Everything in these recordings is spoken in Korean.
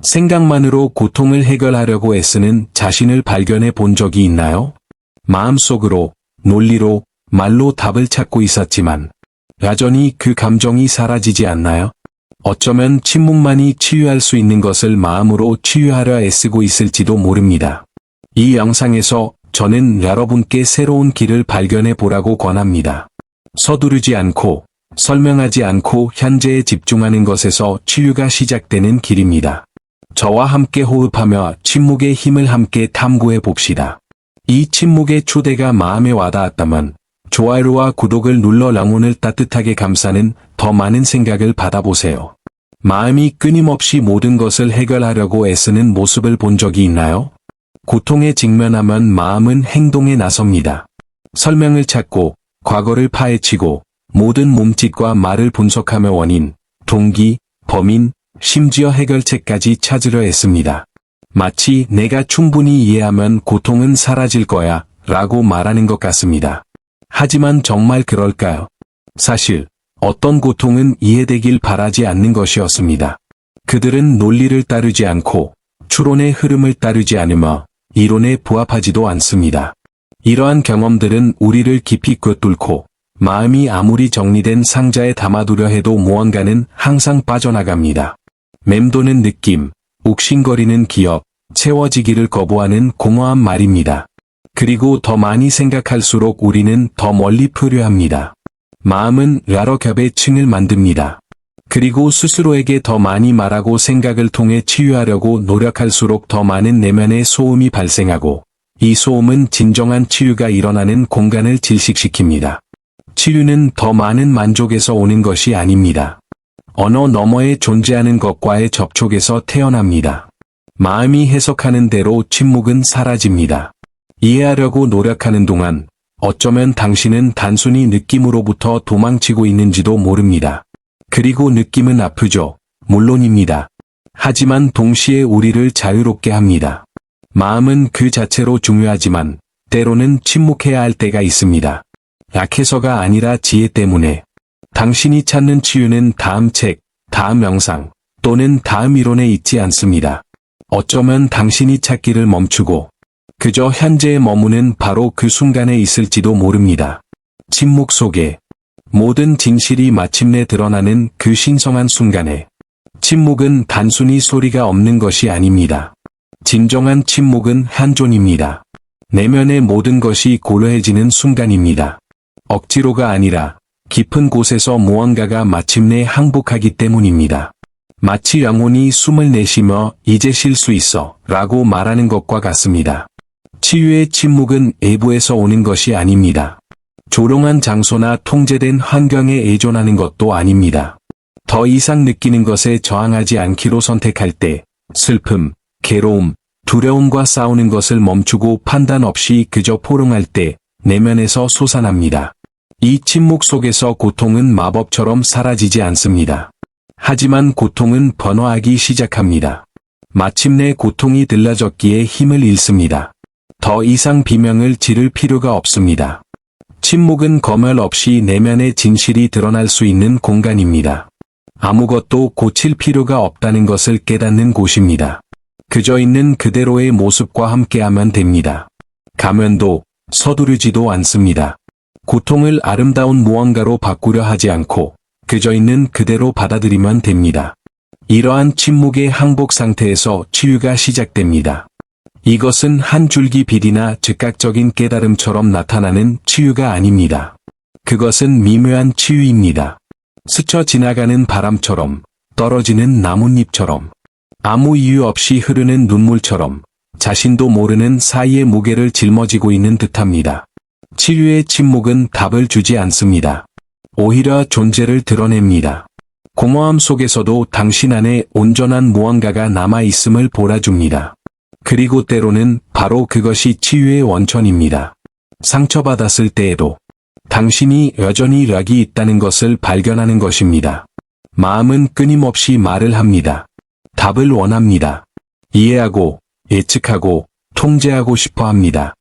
생각만으로 고통을 해결하려고 애쓰는 자신을 발견해 본 적이 있나요? 마음속으로, 논리로, 말로 답을 찾고 있었지만 여전히 그 감정이 사라지지 않나요? 어쩌면 침묵만이 치유할 수 있는 것을 마음으로 치유하려 애쓰고 있을지도 모릅니다. 이 영상에서 저는 여러분께 새로운 길을 발견해 보라고 권합니다. 서두르지 않고, 설명하지 않고 현재에 집중하는 것에서 치유가 시작되는 길입니다. 저와 함께 호흡하며 침묵의 힘을 함께 탐구해 봅시다. 이 침묵의 초대가 마음에 와닿았다면 좋아요와 구독을 눌러 영혼을 따뜻하게 감싸는 더 많은 생각을 받아보세요. 마음이 끊임없이 모든 것을 해결하려고 애쓰는 모습을 본 적이 있나요? 고통에 직면하면 마음은 행동에 나섭니다. 설명을 찾고, 과거를 파헤치고, 모든 몸짓과 말을 분석하며 원인, 동기, 범인, 심지어 해결책까지 찾으려 애씁니다. 마치 내가 충분히 이해하면 고통은 사라질 거야 라고 말하는 것 같습니다. 하지만 정말 그럴까요? 사실 어떤 고통은 이해되길 바라지 않는 것이었습니다. 그들은 논리를 따르지 않고 추론의 흐름을 따르지 않으며 이론에 부합하지도 않습니다. 이러한 경험들은 우리를 깊이 꿰뚫고 마음이 아무리 정리된 상자에 담아두려 해도 무언가는 항상 빠져나갑니다. 맴도는 느낌, 욱신거리는 기억, 채워지기를 거부하는 공허한 말입니다. 그리고 더 많이 생각할수록 우리는 더 멀리 표류합니다. 마음은 여러 겹의 층을 만듭니다. 그리고 스스로에게 더 많이 말하고 생각을 통해 치유하려고 노력할수록 더 많은 내면의 소음이 발생하고, 이 소음은 진정한 치유가 일어나는 공간을 질식시킵니다. 치유는 더 많은 만족에서 오는 것이 아닙니다. 언어 너머에 존재하는 것과의 접촉에서 태어납니다. 마음이 해석하는 대로 침묵은 사라집니다. 이해하려고 노력하는 동안 어쩌면 당신은 단순히 느낌으로부터 도망치고 있는지도 모릅니다. 그리고 느낌은 아프죠. 물론입니다. 하지만 동시에 우리를 자유롭게 합니다. 마음은 그 자체로 중요하지만 때로는 침묵해야 할 때가 있습니다. 약해서가 아니라 지혜 때문에. 당신이 찾는 치유는 다음 책, 다음 영상, 또는 다음 이론에 있지 않습니다. 어쩌면 당신이 찾기를 멈추고 그저 현재에 머무는 바로 그 순간에 있을지도 모릅니다. 침묵 속에 모든 진실이 마침내 드러나는 그 신성한 순간에. 침묵은 단순히 소리가 없는 것이 아닙니다. 진정한 침묵은 한존입니다. 내면의 모든 것이 고요해지는 순간입니다. 억지로가 아니라 깊은 곳에서 무언가가 마침내 항복하기 때문입니다. 마치 영혼이 숨을 내쉬며 이제 쉴 수 있어 라고 말하는 것과 같습니다. 치유의 침묵은 외부에서 오는 것이 아닙니다. 조롱한 장소나 통제된 환경에 의존하는 것도 아닙니다. 더 이상 느끼는 것에 저항하지 않기로 선택할 때 슬픔, 괴로움, 두려움과 싸우는 것을 멈추고 판단 없이 그저 포용할 때 내면에서 솟아납니다. 이 침묵 속에서 고통은 마법처럼 사라지지 않습니다. 하지만 고통은 번화하기 시작합니다. 마침내 고통이 들라졌기에 힘을 잃습니다. 더 이상 비명을 지를 필요가 없습니다. 침묵은 검열 없이 내면의 진실이 드러날 수 있는 공간입니다. 아무것도 고칠 필요가 없다는 것을 깨닫는 곳입니다. 그저 있는 그대로의 모습과 함께하면 됩니다. 가면도 서두르지도 않습니다. 고통을 아름다운 무언가로 바꾸려 하지 않고 그저 있는 그대로 받아들이면 됩니다. 이러한 침묵의 항복 상태에서 치유가 시작됩니다. 이것은 한 줄기 빛이나 즉각적인 깨달음처럼 나타나는 치유가 아닙니다. 그것은 미묘한 치유입니다. 스쳐 지나가는 바람처럼, 떨어지는 나뭇잎처럼, 아무 이유 없이 흐르는 눈물처럼 자신도 모르는 사이에 무게를 짊어지고 있는 듯합니다. 치유의 침묵은 답을 주지 않습니다. 오히려 존재를 드러냅니다. 공허함 속에서도 당신 안에 온전한 무언가가 남아있음을 보여줍니다. 그리고 때로는 바로 그것이 치유의 원천입니다. 상처받았을 때에도 당신이 여전히 락이 있다는 것을 발견하는 것입니다. 마음은 끊임없이 말을 합니다. 답을 원합니다. 이해하고, 예측하고, 통제하고 싶어 합니다.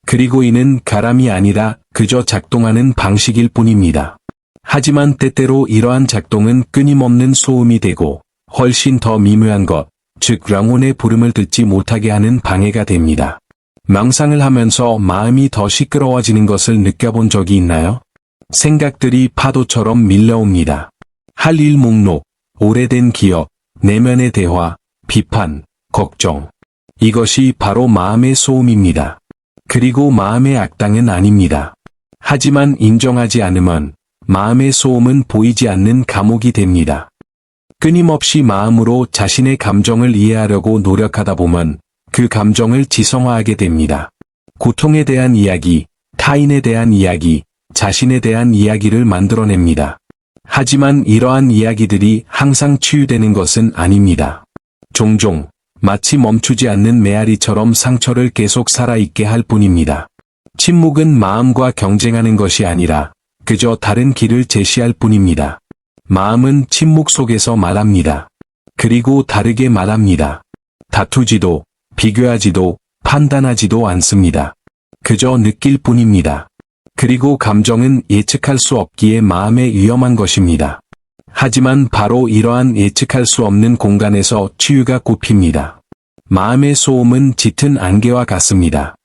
그리고 이는 가람이 아니라 그저 작동하는 방식일 뿐입니다. 하지만 때때로 이러한 작동은 끊임없는 소음이 되고 훨씬 더 미묘한 것, 즉 영혼의 부름을 듣지 못하게 하는 방해가 됩니다. 명상을 하면서 마음이 더 시끄러워지는 것을 느껴본 적이 있나요? 생각들이 파도처럼 밀려옵니다. 할 일 목록, 오래된 기억, 내면의 대화, 비판, 걱정. 이것이 바로 마음의 소음입니다. 그리고 마음의 악당은 아닙니다. 하지만 인정하지 않으면 마음의 소음은 보이지 않는 감옥이 됩니다. 끊임없이 마음으로 자신의 감정을 이해하려고 노력하다 보면 그 감정을 지성화하게 됩니다. 고통에 대한 이야기, 타인에 대한 이야기, 자신에 대한 이야기를 만들어냅니다. 하지만 이러한 이야기들이 항상 치유되는 것은 아닙니다. 종종 마치 멈추지 않는 메아리처럼 상처를 계속 살아있게 할 뿐입니다. 침묵은 마음과 경쟁하는 것이 아니라 그저 다른 길을 제시할 뿐입니다. 마음은 침묵 속에서 말합니다. 그리고 다르게 말합니다. 다투지도, 비교하지도, 판단하지도 않습니다. 그저 느낄 뿐입니다. 그리고 감정은 예측할 수 없기에 마음에 위험한 것입니다. 하지만 바로 이러한 예측할 수 없는 공간에서 치유가 꼽힙니다. 마음의 소음은 짙은 안개와 같습니다.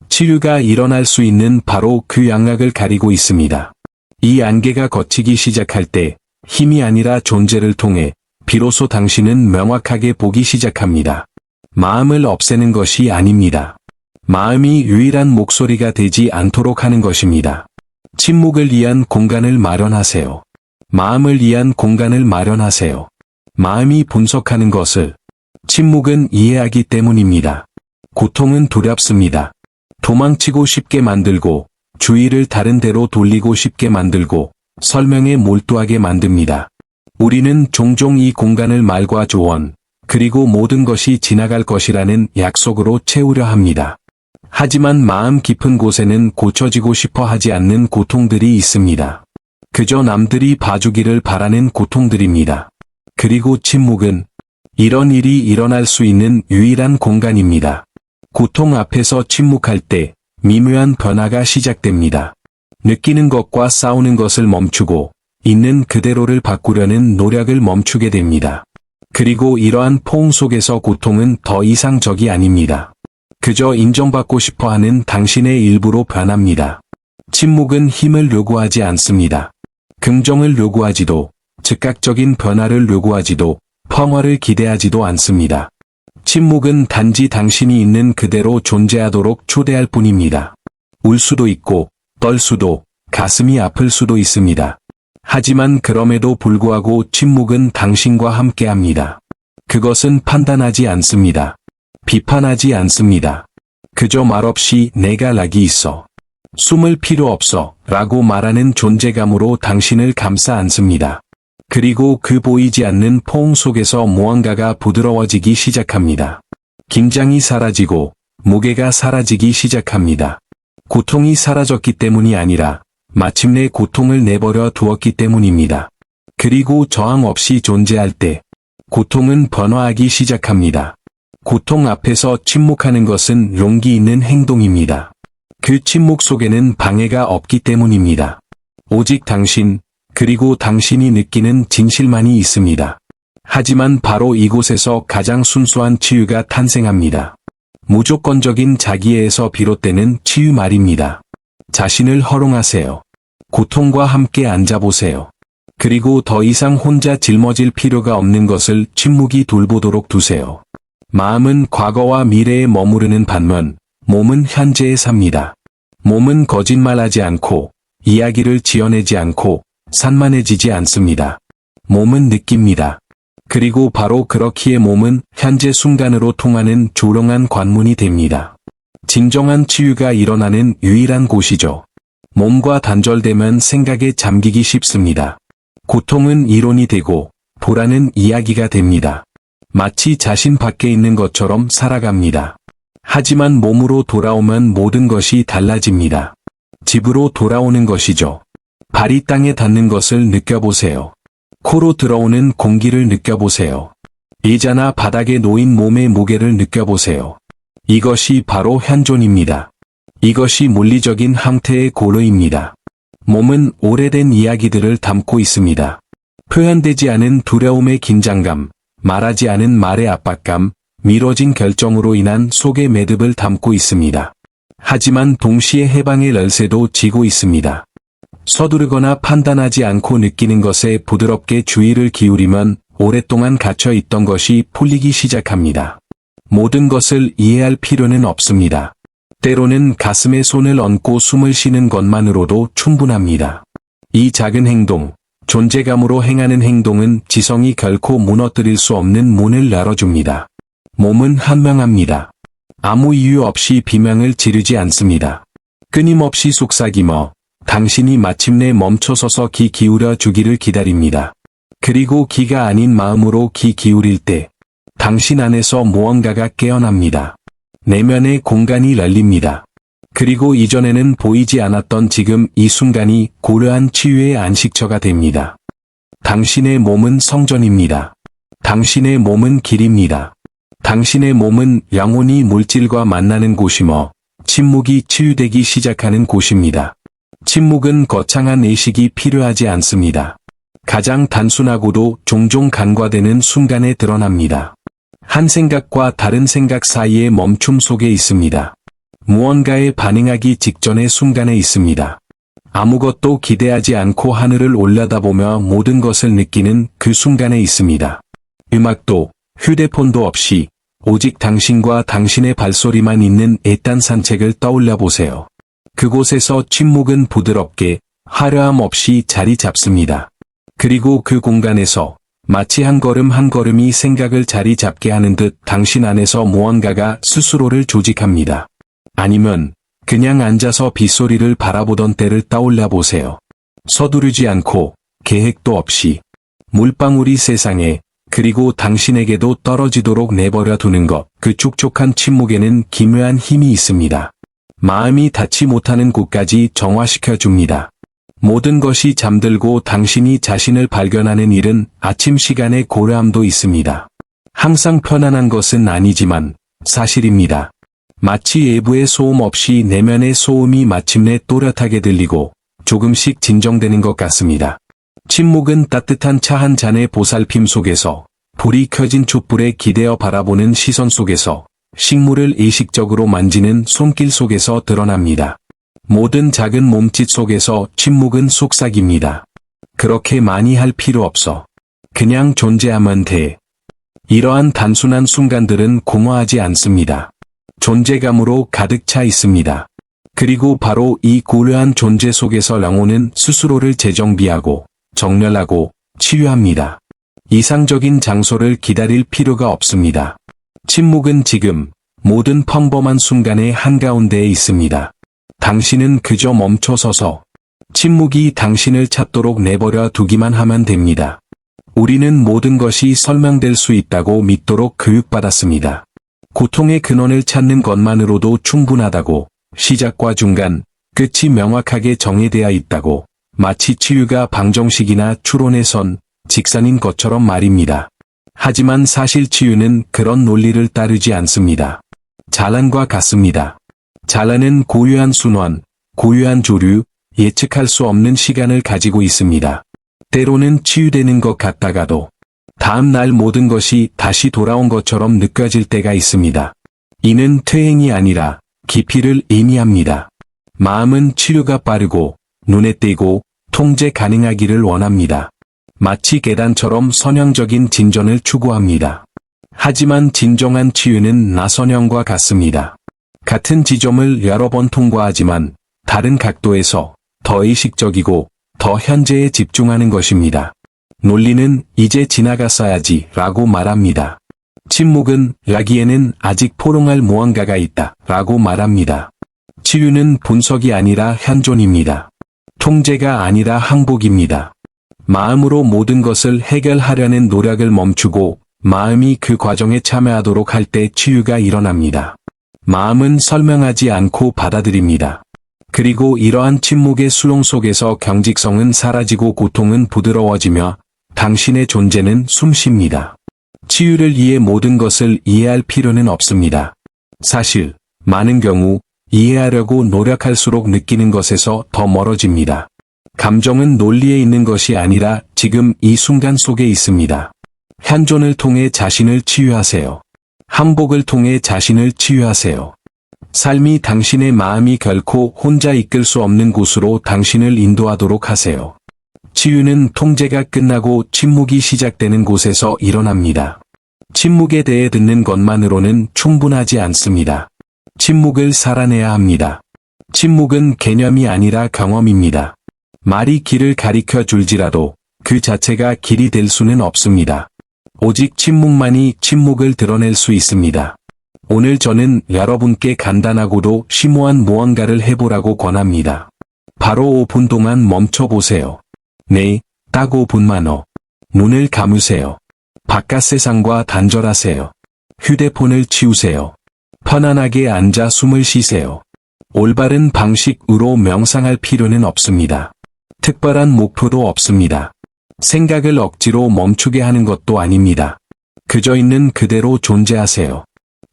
치유가 일어날 수 있는 바로 그 양락을 가리고 있습니다. 이 안개가 걷히기 시작할 때 힘이 아니라 존재를 통해 비로소 당신은 명확하게 보기 시작합니다. 마음을 없애는 것이 아닙니다. 마음이 유일한 목소리가 되지 않도록 하는 것입니다. 침묵을 위한 공간을 마련하세요. 마음을 위한 공간을 마련하세요. 마음이 분석하는 것을 침묵은 이해하기 때문입니다. 고통은 두렵습니다. 도망치고 쉽게 만들고 주의를 다른 데로 돌리고 쉽게 만들고 설명에 몰두하게 만듭니다. 우리는 종종 이 공간을 말과 조언, 그리고 모든 것이 지나갈 것이라는 약속으로 채우려 합니다. 하지만 마음 깊은 곳에는 고쳐지고 싶어 하지 않는 고통들이 있습니다. 그저 남들이 봐주기를 바라는 고통들입니다. 그리고 침묵은 이런 일이 일어날 수 있는 유일한 공간입니다. 고통 앞에서 침묵할 때 미묘한 변화가 시작됩니다. 느끼는 것과 싸우는 것을 멈추고 있는 그대로를 바꾸려는 노력을 멈추게 됩니다. 그리고 이러한 포옹 속에서 고통은 더 이상 적이 아닙니다. 그저 인정받고 싶어하는 당신의 일부로 변합니다. 침묵은 힘을 요구하지 않습니다. 긍정을 요구하지도, 즉각적인 변화를 요구하지도, 평화를 기대하지도 않습니다. 침묵은 단지 당신이 있는 그대로 존재하도록 초대할 뿐입니다. 울 수도 있고, 떨 수도, 가슴이 아플 수도 있습니다. 하지만 그럼에도 불구하고 침묵은 당신과 함께합니다. 그것은 판단하지 않습니다. 비판하지 않습니다. 그저 말없이 내가 락이 있어. 숨을 필요 없어 라고 말하는 존재감으로 당신을 감싸 안습니다. 그리고 그 보이지 않는 포옹 속에서 무언가가 부드러워지기 시작합니다. 긴장이 사라지고 무게가 사라지기 시작합니다. 고통이 사라졌기 때문이 아니라 마침내 고통을 내버려 두었기 때문입니다. 그리고 저항 없이 존재할 때 고통은 변화하기 시작합니다. 고통 앞에서 침묵하는 것은 용기 있는 행동입니다. 그 침묵 속에는 방해가 없기 때문입니다. 오직 당신, 그리고 당신이 느끼는 진실만이 있습니다. 하지만 바로 이곳에서 가장 순수한 치유가 탄생합니다. 무조건적인 자기애에서 비롯되는 치유 말입니다. 자신을 허용하세요. 고통과 함께 앉아보세요. 그리고 더 이상 혼자 짊어질 필요가 없는 것을 침묵이 돌보도록 두세요. 마음은 과거와 미래에 머무르는 반면 몸은 현재에 삽니다. 몸은 거짓말하지 않고 이야기를 지어내지 않고 산만해지지 않습니다. 몸은 느낍니다. 그리고 바로 그렇기에 몸은 현재 순간으로 통하는 조롱한 관문이 됩니다. 진정한 치유가 일어나는 유일한 곳이죠. 몸과 단절되면 생각에 잠기기 쉽습니다. 고통은 이론이 되고 불안은 이야기가 됩니다. 마치 자신 밖에 있는 것처럼 살아갑니다. 하지만 몸으로 돌아오면 모든 것이 달라집니다. 집으로 돌아오는 것이죠. 발이 땅에 닿는 것을 느껴보세요. 코로 들어오는 공기를 느껴보세요. 의자나 바닥에 놓인 몸의 무게를 느껴보세요. 이것이 바로 현존입니다. 이것이 물리적인 형태의 고르입니다. 몸은 오래된 이야기들을 담고 있습니다. 표현되지 않은 두려움의 긴장감, 말하지 않은 말의 압박감, 미뤄진 결정으로 인한 속의 매듭을 담고 있습니다. 하지만 동시에 해방의 열쇠도 쥐고 있습니다. 서두르거나 판단하지 않고 느끼는 것에 부드럽게 주의를 기울이면 오랫동안 갇혀 있던 것이 풀리기 시작합니다. 모든 것을 이해할 필요는 없습니다. 때로는 가슴에 손을 얹고 숨을 쉬는 것만으로도 충분합니다. 이 작은 행동, 존재감으로 행하는 행동은 지성이 결코 무너뜨릴 수 없는 문을 열어줍니다. 몸은 현명합니다. 아무 이유 없이 비명을 지르지 않습니다. 끊임없이 속삭이며 당신이 마침내 멈춰서서 귀 기울여 주기를 기다립니다. 그리고 귀가 아닌 마음으로 귀 기울일 때 당신 안에서 무언가가 깨어납니다. 내면의 공간이 열립니다. 그리고 이전에는 보이지 않았던 지금 이 순간이 고려한 치유의 안식처가 됩니다. 당신의 몸은 성전입니다. 당신의 몸은 길입니다. 당신의 몸은 영혼이 물질과 만나는 곳이며 침묵이 치유되기 시작하는 곳입니다. 침묵은 거창한 의식이 필요하지 않습니다. 가장 단순하고도 종종 간과되는 순간에 드러납니다. 한 생각과 다른 생각 사이의 멈춤 속에 있습니다. 무언가에 반응하기 직전의 순간에 있습니다. 아무것도 기대하지 않고 하늘을 올려다보며 모든 것을 느끼는 그 순간에 있습니다. 음악도 휴대폰도 없이 오직 당신과 당신의 발소리만 있는 애딴 산책을 떠올려 보세요. 그곳에서 침묵은 부드럽게 화려함 없이 자리 잡습니다. 그리고 그 공간에서 마치 한 걸음 한 걸음이 생각을 자리 잡게 하는 듯 당신 안에서 무언가가 스스로를 조직합니다. 아니면 그냥 앉아서 빗소리를 바라보던 때를 떠올려 보세요. 서두르지 않고 계획도 없이 물방울이 세상에 그리고 당신에게도 떨어지도록 내버려 두는 것, 그 촉촉한 침묵에는 기묘한 힘이 있습니다. 마음이 닿지 못하는 곳까지 정화시켜 줍니다. 모든 것이 잠들고 당신이 자신을 발견하는 일은 아침 시간에 고요함도 있습니다. 항상 편안한 것은 아니지만 사실입니다. 마치 외부의 소음 없이 내면의 소음이 마침내 또렷하게 들리고 조금씩 진정되는 것 같습니다. 침묵은 따뜻한 차 한 잔의 보살핌 속에서, 불이 켜진 촛불에 기대어 바라보는 시선 속에서, 식물을 의식적으로 만지는 손길 속에서 드러납니다. 모든 작은 몸짓 속에서 침묵은 속삭입니다. 그렇게 많이 할 필요 없어. 그냥 존재하면 돼. 이러한 단순한 순간들은 공허하지 않습니다. 존재감으로 가득 차 있습니다. 그리고 바로 이 고요한 존재 속에서 영혼은 스스로를 재정비하고 정렬하고 치유합니다. 이상적인 장소를 기다릴 필요가 없습니다. 침묵은 지금 모든 평범한 순간의 한가운데에 있습니다. 당신은 그저 멈춰서서 침묵이 당신을 찾도록 내버려 두기만 하면 됩니다. 우리는 모든 것이 설명될 수 있다고 믿도록 교육받았습니다. 고통의 근원을 찾는 것만으로도 충분하다고, 시작과 중간, 끝이 명확하게 정해되어 있다고, 마치 치유가 방정식이나 추론의 선, 직선인 것처럼 말입니다. 하지만 사실 치유는 그런 논리를 따르지 않습니다. 자란과 같습니다. 자란은 고유한 순환, 고유한 조류, 예측할 수 없는 시간을 가지고 있습니다. 때로는 치유되는 것 같다가도 다음 날 모든 것이 다시 돌아온 것처럼 느껴질 때가 있습니다. 이는 퇴행이 아니라 깊이를 의미합니다. 마음은 치료가 빠르고 눈에 띄고 통제 가능하기를 원합니다. 마치 계단처럼 선형적인 진전을 추구합니다. 하지만 진정한 치유는 나선형과 같습니다. 같은 지점을 여러 번 통과하지만 다른 각도에서 더 의식적이고 더 현재에 집중하는 것입니다. 논리는 이제 지나갔어야지 라고 말합니다. 침묵은 여기에는 아직 포용할 무언가가 있다 라고 말합니다. 치유는 분석이 아니라 현존입니다. 통제가 아니라 항복입니다. 마음으로 모든 것을 해결하려는 노력을 멈추고 마음이 그 과정에 참여하도록 할 때 치유가 일어납니다. 마음은 설명하지 않고 받아들입니다. 그리고 이러한 침묵의 수용 속에서 경직성은 사라지고 고통은 부드러워지며 당신의 존재는 숨쉽니다. 치유를 위해 모든 것을 이해할 필요는 없습니다. 사실, 많은 경우 이해하려고 노력할수록 느끼는 것에서 더 멀어집니다. 감정은 논리에 있는 것이 아니라 지금 이 순간 속에 있습니다. 현존을 통해 자신을 치유하세요. 한복을 통해 자신을 치유하세요. 삶이 당신의 마음이 결코 혼자 이끌 수 없는 곳으로 당신을 인도하도록 하세요. 치유는 통제가 끝나고 침묵이 시작되는 곳에서 일어납니다. 침묵에 대해 듣는 것만으로는 충분하지 않습니다. 침묵을 살아내야 합니다. 침묵은 개념이 아니라 경험입니다. 말이 길을 가리켜 줄지라도 그 자체가 길이 될 수는 없습니다. 오직 침묵만이 침묵을 드러낼 수 있습니다. 오늘 저는 여러분께 간단하고도 심오한 무언가를 해보라고 권합니다. 바로 5분 동안 멈춰보세요. 네, 딱 5분만요. 눈을 감으세요. 바깥 세상과 단절하세요. 휴대폰을 치우세요. 편안하게 앉아 숨을 쉬세요. 올바른 방식으로 명상할 필요는 없습니다. 특별한 목표도 없습니다. 생각을 억지로 멈추게 하는 것도 아닙니다. 그저 있는 그대로 존재하세요.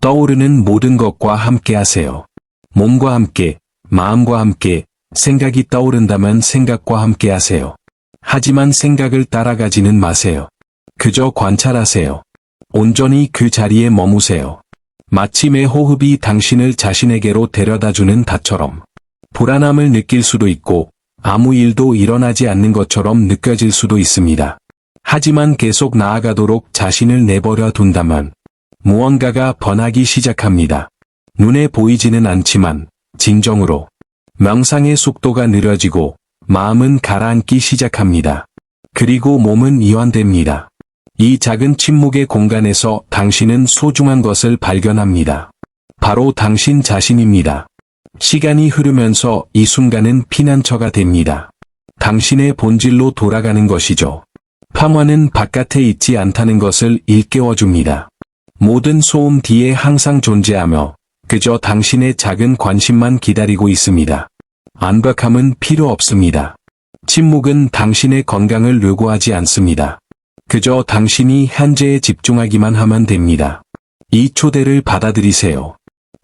떠오르는 모든 것과 함께 하세요. 몸과 함께, 마음과 함께, 생각이 떠오른다면 생각과 함께 하세요. 하지만 생각을 따라가지는 마세요. 그저 관찰하세요. 온전히 그 자리에 머무세요. 마치 매 호흡이 당신을 자신에게로 데려다주는 닷처럼. 불안함을 느낄 수도 있고 아무 일도 일어나지 않는 것처럼 느껴질 수도 있습니다. 하지만 계속 나아가도록 자신을 내버려 둔다면 무언가가 변하기 시작합니다. 눈에 보이지는 않지만 진정으로 명상의 속도가 느려지고 마음은 가라앉기 시작합니다. 그리고 몸은 이완됩니다. 이 작은 침묵의 공간에서 당신은 소중한 것을 발견합니다. 바로 당신 자신입니다. 시간이 흐르면서 이 순간은 피난처가 됩니다. 당신의 본질로 돌아가는 것이죠. 평화는 바깥에 있지 않다는 것을 일깨워줍니다. 모든 소음 뒤에 항상 존재하며 그저 당신의 작은 관심만 기다리고 있습니다. 완벽함은 필요 없습니다. 침묵은 당신의 건강을 요구하지 않습니다. 그저 당신이 현재에 집중하기만 하면 됩니다. 이 초대를 받아들이세요.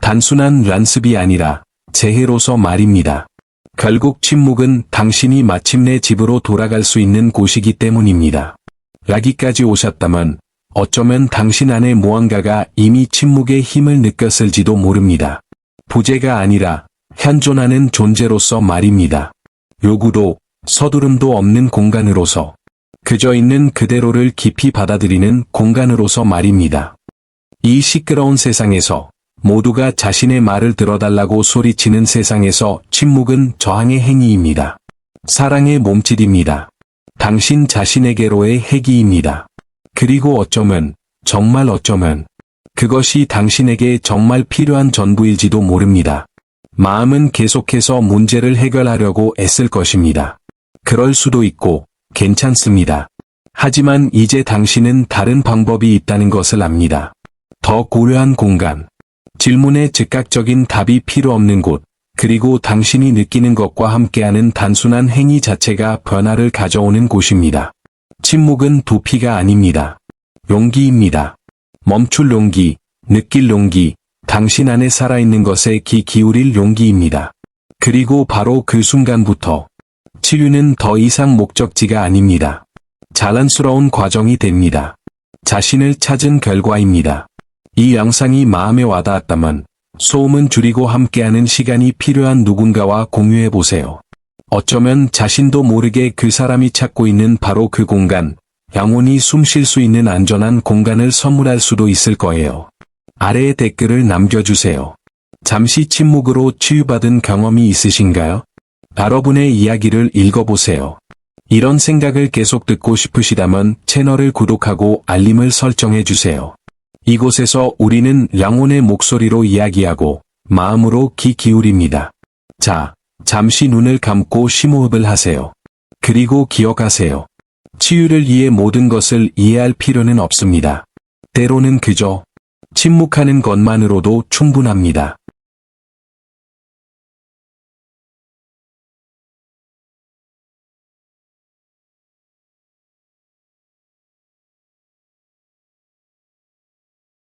단순한 연습이 아니라 재해로서 말입니다. 결국 침묵은 당신이 마침내 집으로 돌아갈 수 있는 곳이기 때문입니다. 여기까지 오셨다면 어쩌면 당신 안에 무언가가 이미 침묵의 힘을 느꼈을지도 모릅니다. 부재가 아니라 현존하는 존재로서 말입니다. 요구도 서두름도 없는 공간으로서 그저 있는 그대로를 깊이 받아들이는 공간으로서 말입니다. 이 시끄러운 세상에서 모두가 자신의 말을 들어달라고 소리치는 세상에서 침묵은 저항의 행위입니다. 사랑의 몸짓입니다. 당신 자신에게로의 회귀입니다. 그리고 어쩌면, 정말 어쩌면 그것이 당신에게 정말 필요한 전부일지도 모릅니다. 마음은 계속해서 문제를 해결하려고 애쓸 것입니다. 그럴 수도 있고 괜찮습니다. 하지만 이제 당신은 다른 방법이 있다는 것을 압니다. 더 고려한 공간, 질문에 즉각적인 답이 필요 없는 곳, 그리고 당신이 느끼는 것과 함께하는 단순한 행위 자체가 변화를 가져오는 곳입니다. 침묵은 도피가 아닙니다. 용기입니다. 멈출 용기, 느낄 용기, 당신 안에 살아있는 것에 귀 기울일 용기입니다. 그리고 바로 그 순간부터 치유는 더 이상 목적지가 아닙니다. 자연스러운 과정이 됩니다. 자신을 찾은 결과입니다. 이 영상이 마음에 와닿았다면 소음은 줄이고 함께하는 시간이 필요한 누군가와 공유해보세요. 어쩌면 자신도 모르게 그 사람이 찾고 있는 바로 그 공간, 영원히 숨 쉴 수 있는 안전한 공간을 선물할 수도 있을 거예요. 아래에 댓글을 남겨주세요. 잠시 침묵으로 치유받은 경험이 있으신가요? 여러분의 이야기를 읽어보세요. 이런 생각을 계속 듣고 싶으시다면 채널을 구독하고 알림을 설정해주세요. 이곳에서 우리는 영혼의 목소리로 이야기하고 마음으로 귀 기울입니다. 자, 잠시 눈을 감고 심호흡을 하세요. 그리고 기억하세요. 치유를 위해 모든 것을 이해할 필요는 없습니다. 때로는 그저 침묵하는 것만으로도 충분합니다.